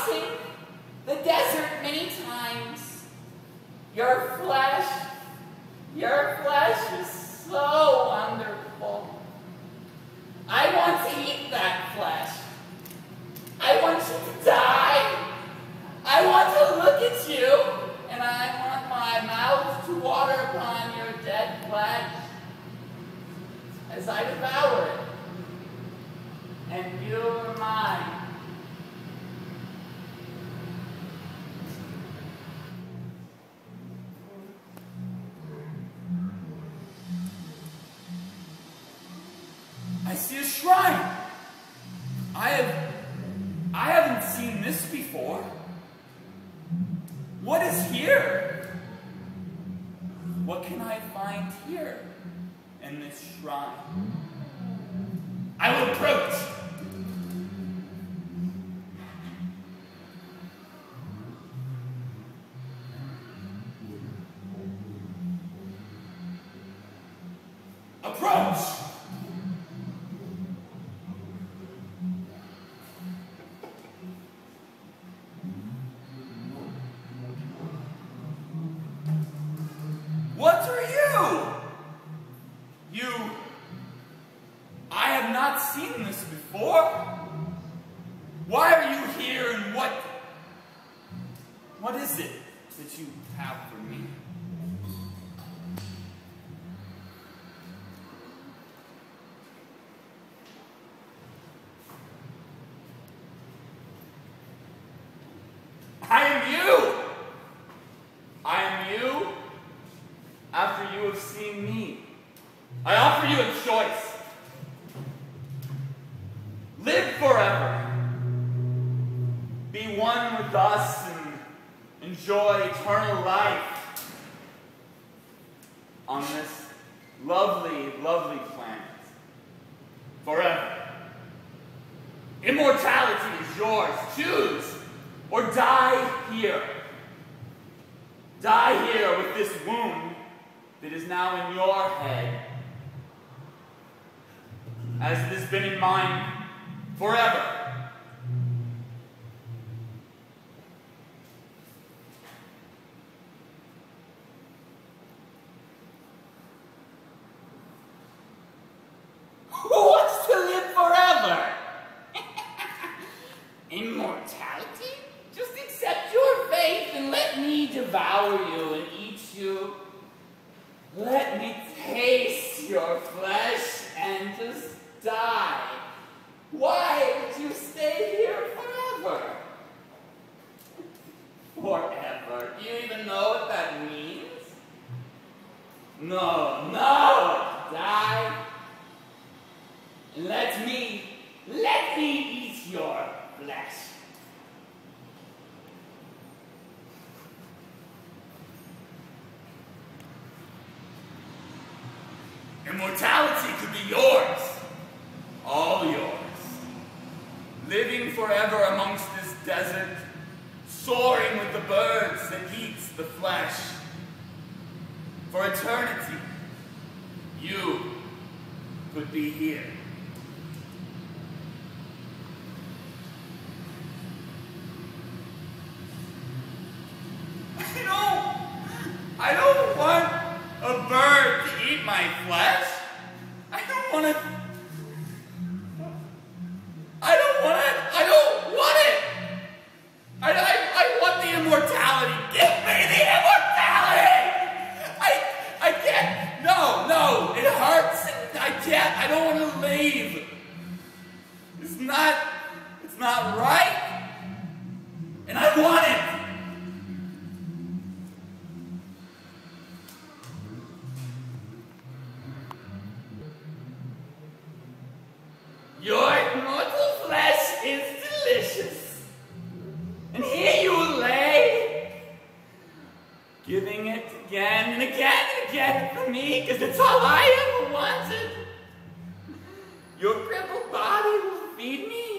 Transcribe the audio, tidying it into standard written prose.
crossing the desert many times. Your flesh is so wonderful. I want to eat that flesh. I want you to die. I want to look at you, and I want my mouth to water upon your dead flesh as I devour it. And you're mine. I see a shrine. I haven't seen this before. What is here? What can I find here in this shrine? I will approach. Approach. What are you? I have not seen this before. Why are you here, and what is it that you have for me? I am you. I am you after you have seen me. I offer you a choice. Live forever. Be one with us and enjoy eternal life on this lovely, lovely planet. Forever. Immortality is yours. Choose or die here. Die here with this wound that is now in your head, as it has been in mine forever. Who wants to live forever? Immortality? Just accept your faith and let me devour you and eat you. Let me taste your flesh and just die. Why would you stay here forever? Forever? Do you even know what that means? No. Die. And let me eat your flesh. Immortality could be yours. All yours. Living forever amongst this desert, soaring with the birds that eats the flesh. For eternity, you could be here. I don't want a bird to eat my flesh. I don't want it. I want the immortality. Give me the immortality. I can't. No. It hurts. I can't. I don't want to leave. It's not right. And I want it. Your immortal flesh is delicious. And here you lay, giving it again and again and again for me, because it's all I ever wanted. Your crippled body will feed me